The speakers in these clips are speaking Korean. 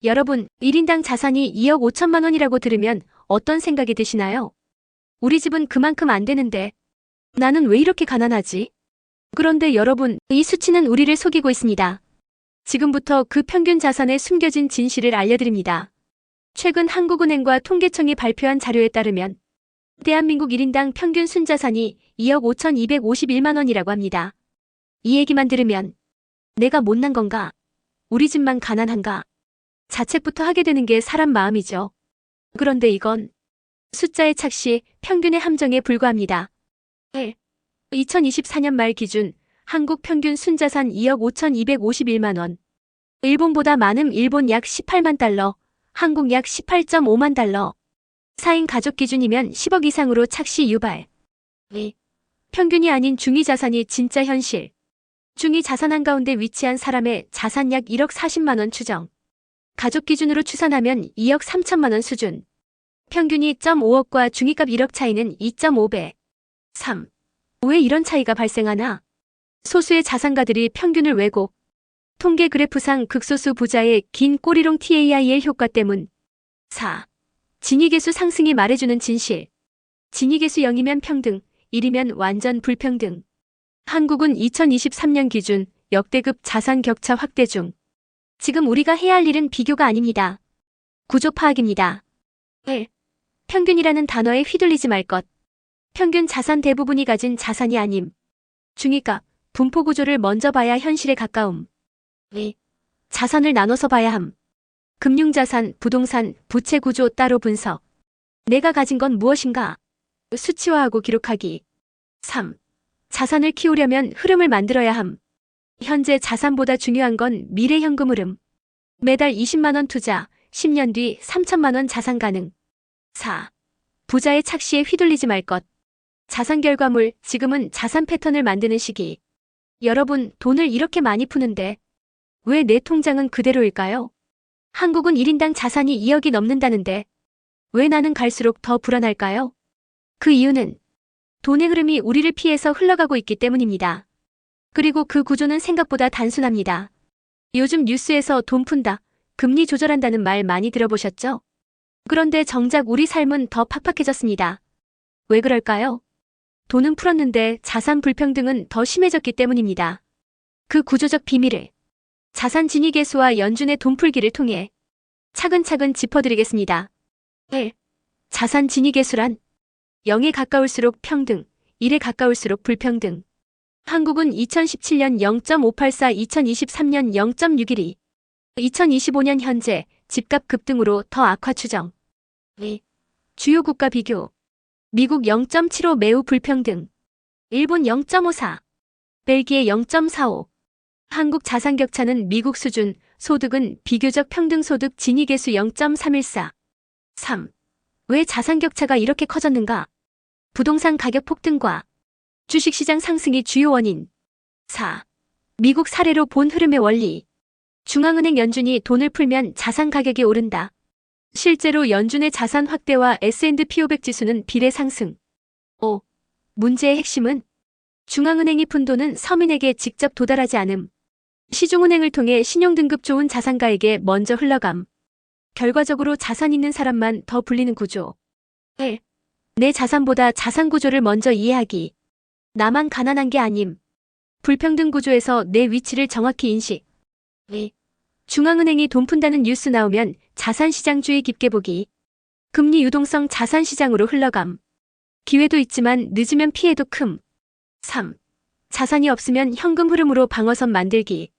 여러분, 1인당 자산이 2억 5천만 원이라고 들으면 어떤 생각이 드시나요? 우리 집은 그만큼 안 되는데 나는 왜 이렇게 가난하지? 그런데 여러분, 이 수치는 우리를 속이고 있습니다. 지금부터 그 평균 자산의 숨겨진 진실을 알려드립니다. 최근 한국은행과 통계청이 발표한 자료에 따르면 대한민국 1인당 평균 순자산이 2억 5,251만 원이라고 합니다. 이 얘기만 들으면 내가 못난 건가? 우리 집만 가난한가? 자책부터 하게 되는 게 사람 마음이죠. 그런데 이건 숫자의 착시, 평균의 함정에 불과합니다. 2024년 말 기준 한국 평균 순자산 2억 5,251만 원. 일본보다 많음. 일본 약 18만 달러, 한국 약 18.5만 달러. 4인 가족 기준이면 10억 이상으로 착시 유발. 평균이 아닌 중위 자산이 진짜 현실. 중위 자산 한가운데 위치한 사람의 자산 약 1억 40만 원 추정. 가족 기준으로 추산하면 2억 3천만 원 수준. 평균이 0.5억과 중위값 1억 차이는 2.5배. 3. 왜 이런 차이가 발생하나? 소수의 자산가들이 평균을 왜곡. 통계 그래프상 극소수 부자의 긴 꼬리롱 TAIL 효과 때문. 4. 진위계수 상승이 말해주는 진실. 진위계수 0이면 평등, 1이면 완전 불평등. 한국은 2023년 기준 역대급 자산 격차 확대 중. 지금 우리가 해야 할 일은 비교가 아닙니다. 구조 파악입니다. 1. 평균이라는 단어에 휘둘리지 말 것. 평균 자산 대부분이 가진 자산이 아님. 중위값, 분포 구조를 먼저 봐야 현실에 가까움. 2. 자산을 나눠서 봐야 함. 금융자산, 부동산, 부채 구조 따로 분석. 내가 가진 건 무엇인가? 수치화하고 기록하기. 3. 자산을 키우려면 흐름을 만들어야 함. 현재 자산보다 중요한 건 미래 현금 흐름. 매달 20만 원 투자, 10년 뒤 3천만 원 자산 가능. 4. 부자의 착시에 휘둘리지 말 것. 자산 결과물, 지금은 자산 패턴을 만드는 시기. 여러분, 돈을 이렇게 많이 푸는데 왜 내 통장은 그대로일까요? 한국은 1인당 자산이 2억이 넘는다는데 왜 나는 갈수록 더 불안할까요? 그 이유는 돈의 흐름이 우리를 피해서 흘러가고 있기 때문입니다. 그리고 그 구조는 생각보다 단순합니다. 요즘 뉴스에서 돈 푼다, 금리 조절한다는 말 많이 들어보셨죠? 그런데 정작 우리 삶은 더 팍팍해졌습니다. 왜 그럴까요? 돈은 풀었는데 자산 불평등은 더 심해졌기 때문입니다. 그 구조적 비밀을 자산 진위계수와 연준의 돈풀기를 통해 차근차근 짚어드리겠습니다. 1. 자산 진위계수란 0에 가까울수록 평등, 1에 가까울수록 불평등. 한국은 2017년 0.584, 2023년 0.612, 2025년 현재 집값 급등으로 더 악화 추정. 2. 주요 국가 비교. 미국 0.75 매우 불평등. 일본 0.54. 벨기에 0.45. 한국 자산 격차는 미국 수준, 소득은 비교적 평등소득 진위계수 0.314. 3. 왜 자산 격차가 이렇게 커졌는가? 부동산 가격 폭등과 주식시장 상승이 주요 원인. 4. 미국 사례로 본 흐름의 원리. 중앙은행 연준이 돈을 풀면 자산 가격이 오른다. 실제로 연준의 자산 확대와 S&P 500 지수는 비례 상승. 5. 문제의 핵심은 중앙은행이 푼 돈은 서민에게 직접 도달하지 않음. 시중은행을 통해 신용등급 좋은 자산가에게 먼저 흘러감. 결과적으로 자산 있는 사람만 더 불리는 구조. 1. 내 자산보다 자산 구조를 먼저 이해하기. 나만 가난한 게 아님. 불평등 구조에서 내 위치를 정확히 인식. 2. 중앙은행이 돈 푼다는 뉴스 나오면 자산시장주의 깊게 보기. 금리 유동성 자산시장으로 흘러감. 기회도 있지만 늦으면 피해도 큼. 3. 자산이 없으면 현금 흐름으로 방어선 만들기.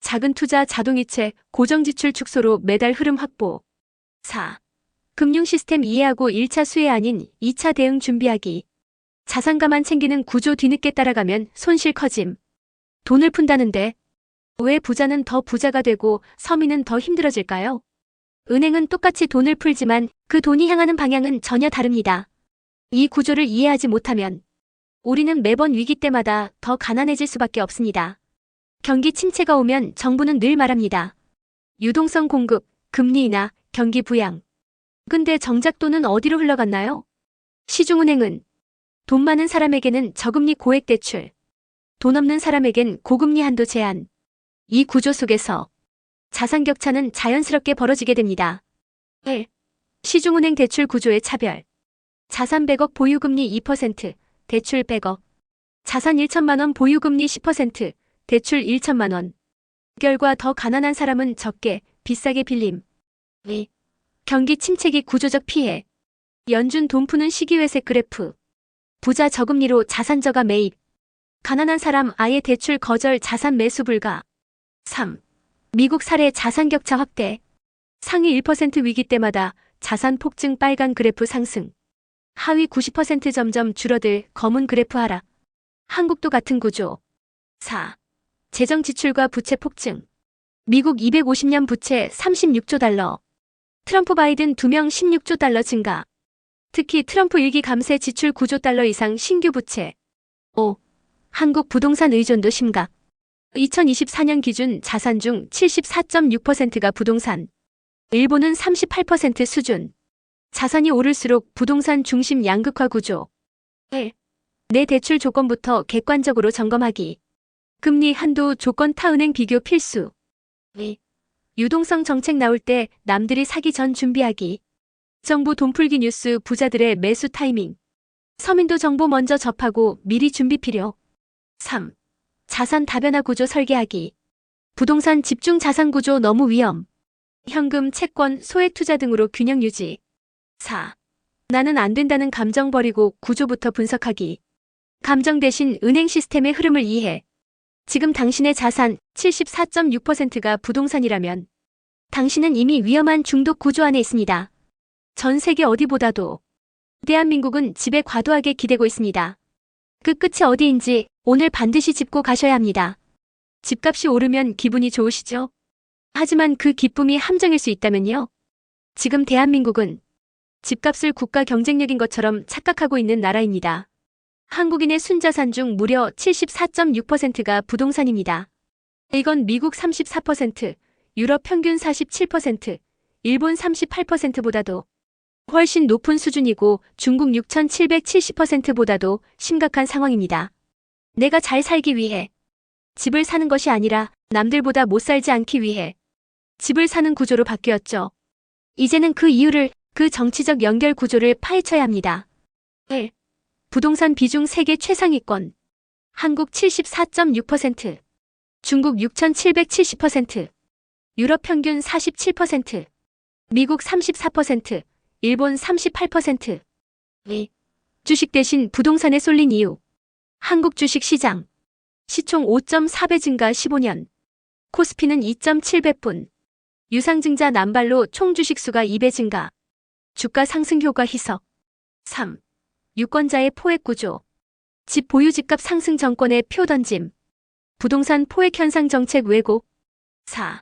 작은 투자 자동이체, 고정지출 축소로 매달 흐름 확보. 4. 금융 시스템 이해하고 1차 수혜 아닌 2차 대응 준비하기. 자산가만 챙기는 구조 뒤늦게 따라가면 손실 커짐. 돈을 푼다는데 왜 부자는 더 부자가 되고 서민은 더 힘들어질까요? 은행은 똑같이 돈을 풀지만 그 돈이 향하는 방향은 전혀 다릅니다. 이 구조를 이해하지 못하면 우리는 매번 위기 때마다 더 가난해질 수밖에 없습니다. 경기 침체가 오면 정부는 늘 말합니다. 유동성 공급, 금리 인하, 경기 부양. 근데 정작 돈은 어디로 흘러갔나요? 시중은행은 돈 많은 사람에게는 저금리 고액 대출, 돈 없는 사람에겐 고금리 한도 제한. 이 구조 속에서 자산 격차는 자연스럽게 벌어지게 됩니다. 1. 시중은행 대출 구조의 차별. 자산 100억 보유금리 2%, 대출 100억. 자산 1천만 원 보유금리 10%, 대출 1천만 원. 결과 더 가난한 사람은 적게, 비싸게 빌림. 2. 경기 침체기 구조적 피해. 연준 돈 푸는 시기회색 그래프. 부자 저금리로 자산 저가 매입. 가난한 사람 아예 대출 거절 자산 매수 불가. 3. 미국 사례 자산 격차 확대. 상위 1% 위기 때마다 자산 폭증 빨간 그래프 상승. 하위 90% 점점 줄어들 검은 그래프 하락. 한국도 같은 구조. 4. 재정 지출과 부채 폭증. 미국 250년 부채 36조 달러. 트럼프 바이든 2명 16조 달러 증가. 특히 트럼프 1기 감세 지출 9조 달러 이상 신규 부채. 5. 한국 부동산 의존도 심각. 2024년 기준 자산 중 74.6%가 부동산. 일본은 38% 수준. 자산이 오를수록 부동산 중심 양극화 구조. 1. 내 대출 조건부터 객관적으로 점검하기. 금리 한도 조건 타은행 비교 필수. 2. 유동성 정책 나올 때 남들이 사기 전 준비하기. 정부 돈풀기 뉴스 부자들의 매수 타이밍. 서민도 정보 먼저 접하고 미리 준비 필요. 3. 자산 다변화 구조 설계하기. 부동산 집중 자산 구조 너무 위험. 현금, 채권, 소액 투자 등으로 균형 유지. 4. 나는 안 된다는 감정 버리고 구조부터 분석하기. 감정 대신 은행 시스템의 흐름을 이해. 지금 당신의 자산 74.6%가 부동산이라면 당신은 이미 위험한 중독 구조 안에 있습니다. 전 세계 어디보다도 대한민국은 집에 과도하게 기대고 있습니다. 그 끝이 어디인지 오늘 반드시 짚고 가셔야 합니다. 집값이 오르면 기분이 좋으시죠? 하지만 그 기쁨이 함정일 수 있다면요. 지금 대한민국은 집값을 국가 경쟁력인 것처럼 착각하고 있는 나라입니다. 한국인의 순자산 중 무려 74.6%가 부동산입니다. 이건 미국 34%, 유럽 평균 47%, 일본 38%보다도 훨씬 높은 수준이고 중국 6,770%보다도 심각한 상황입니다. 내가 잘 살기 위해 집을 사는 것이 아니라 남들보다 못 살지 않기 위해 집을 사는 구조로 바뀌었죠. 이제는 그 이유를, 그 정치적 연결 구조를 파헤쳐야 합니다. 1. 부동산 비중 세계 최상위권. 한국 74.6%, 중국 6,770%, 유럽 평균 47%, 미국 34%, 일본 38%. 2. 주식 대신 부동산에 쏠린 이유. 한국 주식 시장. 시총 5.4배 증가 15년. 코스피는 2.7배뿐. 유상증자 남발로 총 주식수가 2배 증가. 주가 상승 효과 희석. 3. 유권자의 포획 구조. 집 보유 집값 상승 정권의 표 던짐. 부동산 포획 현상 정책 왜곡. 4.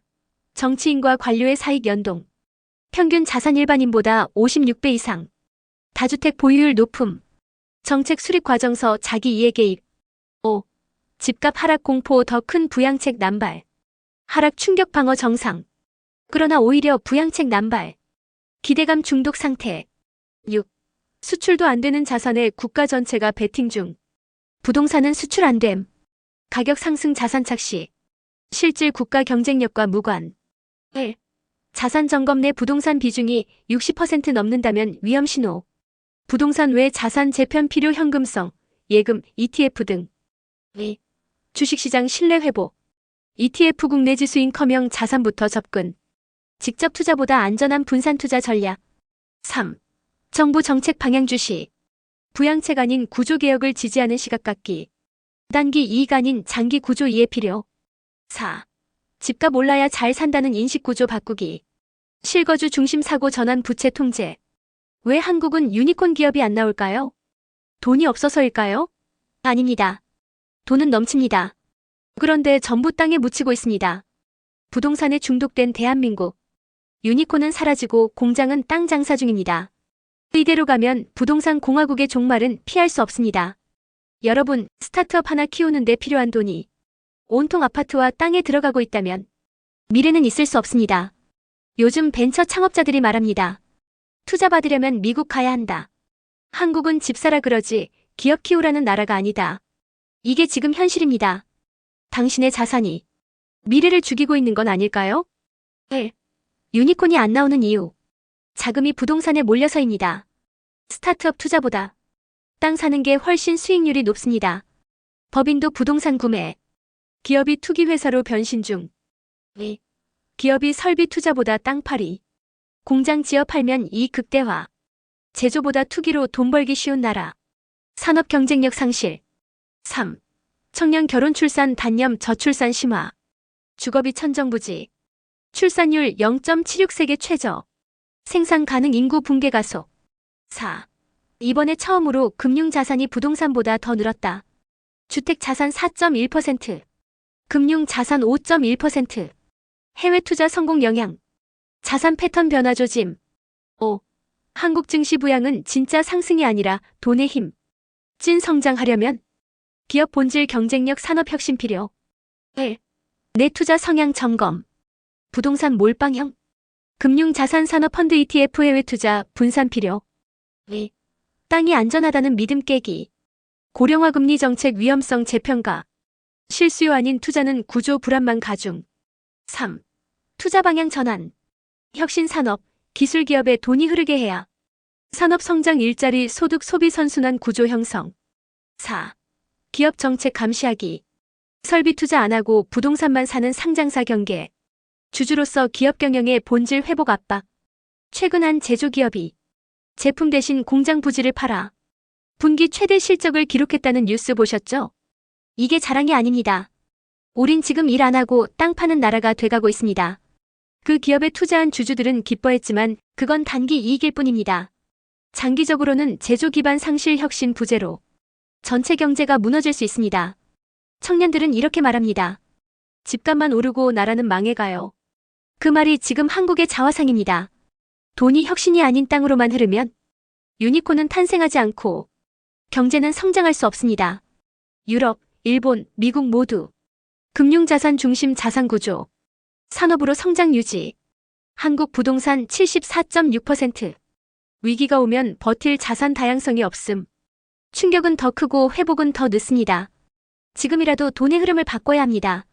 정치인과 관료의 사익 연동. 평균 자산 일반인보다 56배 이상. 다주택 보유율 높음. 정책 수립 과정서 자기 이해 개입. 5. 집값 하락 공포 더 큰 부양책 남발. 하락 충격 방어 정상. 그러나 오히려 부양책 남발. 기대감 중독 상태. 6. 수출도 안 되는 자산에 국가 전체가 베팅 중. 부동산은 수출 안 됨. 가격 상승 자산 착시. 실질 국가 경쟁력과 무관. 1. 자산 점검 내 부동산 비중이 60% 넘는다면 위험 신호. 부동산 외 자산 재편 필요 현금성, 예금, ETF 등. 2. 주식시장 신뢰 회복. ETF 국내 지수인커녕 자산부터 접근. 직접 투자보다 안전한 분산 투자 전략. 3. 정부 정책 방향 주시. 부양책 아닌 구조개혁을 지지하는 시각 갖기. 단기 이익 아닌 장기 구조 이해 필요. 4. 집값 올라야 잘 산다는 인식구조 바꾸기. 실거주 중심 사고 전환 부채 통제. 왜 한국은 유니콘 기업이 안 나올까요? 돈이 없어서일까요? 아닙니다. 돈은 넘칩니다. 그런데 전부 땅에 묻히고 있습니다. 부동산에 중독된 대한민국. 유니콘은 사라지고 공장은 땅 장사 중입니다. 이대로 가면 부동산 공화국의 종말은 피할 수 없습니다. 여러분, 스타트업 하나 키우는데 필요한 돈이 온통 아파트와 땅에 들어가고 있다면 미래는 있을 수 없습니다. 요즘 벤처 창업자들이 말합니다. 투자 받으려면 미국 가야 한다. 한국은 집 사라 그러지 기업 키우라는 나라가 아니다. 이게 지금 현실입니다. 당신의 자산이 미래를 죽이고 있는 건 아닐까요? 1. 유니콘이 안 나오는 이유. 자금이 부동산에 몰려서입니다. 스타트업 투자보다 땅 사는 게 훨씬 수익률이 높습니다. 법인도 부동산 구매. 기업이 투기회사로 변신 중. 2. 기업이 설비 투자보다 땅 팔이. 공장 지어 팔면 이익 극대화. 제조보다 투기로 돈 벌기 쉬운 나라. 산업 경쟁력 상실. 3. 청년 결혼 출산 단념 저출산 심화. 주거비 천정부지. 출산율 0.76세계 최저. 생산 가능 인구 붕괴 가속. 4. 이번에 처음으로 금융자산이 부동산보다 더 늘었다. 주택자산 4.1%. 금융자산 5.1%. 해외 투자 성공 영향. 자산 패턴 변화 조짐. 5. 한국 증시 부양은 진짜 상승이 아니라 돈의 힘. 찐 성장하려면 기업 본질 경쟁력 산업 혁신 필요. 1. 내 투자 성향 점검. 부동산 몰빵형. 금융자산 산업 펀드 ETF 해외 투자 분산 필요. 2. 땅이 안전하다는 믿음 깨기. 고령화 금리 정책 위험성 재평가. 실수요 아닌 투자는 구조 불안만 가중. 3. 투자 방향 전환. 혁신 산업, 기술 기업에 돈이 흐르게 해야. 산업 성장 일자리 소득 소비 선순환 구조 형성. 4. 기업 정책 감시하기. 설비 투자 안 하고 부동산만 사는 상장사 경계. 주주로서 기업 경영의 본질 회복 압박. 최근 한 제조기업이 제품 대신 공장 부지를 팔아 분기 최대 실적을 기록했다는 뉴스 보셨죠? 이게 자랑이 아닙니다. 우린 지금 일 안 하고 땅 파는 나라가 돼가고 있습니다. 그 기업에 투자한 주주들은 기뻐했지만 그건 단기 이익일 뿐입니다. 장기적으로는 제조 기반 상실 혁신 부재로 전체 경제가 무너질 수 있습니다. 청년들은 이렇게 말합니다. 집값만 오르고 나라는 망해가요. 그 말이 지금 한국의 자화상입니다. 돈이 혁신이 아닌 땅으로만 흐르면 유니콘은 탄생하지 않고 경제는 성장할 수 없습니다. 유럽, 일본, 미국 모두 금융자산 중심 자산구조, 산업으로 성장 유지. 한국 부동산 74.6%. 위기가 오면 버틸 자산 다양성이 없음. 충격은 더 크고 회복은 더 늦습니다. 지금이라도 돈의 흐름을 바꿔야 합니다.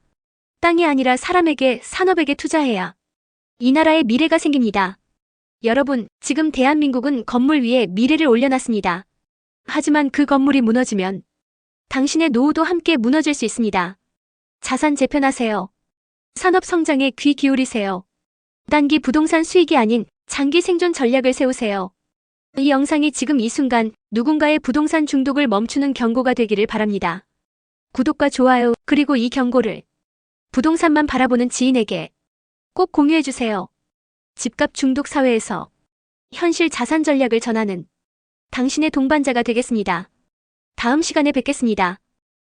땅이 아니라 사람에게, 산업에게 투자해야 이 나라의 미래가 생깁니다. 여러분, 지금 대한민국은 건물 위에 미래를 올려놨습니다. 하지만 그 건물이 무너지면 당신의 노후도 함께 무너질 수 있습니다. 자산 재편하세요. 산업 성장에 귀 기울이세요. 단기 부동산 수익이 아닌 장기 생존 전략을 세우세요. 이 영상이 지금 이 순간 누군가의 부동산 중독을 멈추는 경고가 되기를 바랍니다. 구독과 좋아요, 그리고 이 경고를 부동산만 바라보는 지인에게 꼭 공유해주세요. 집값 중독 사회에서 현실 자산 전략을 전하는 당신의 동반자가 되겠습니다. 다음 시간에 뵙겠습니다.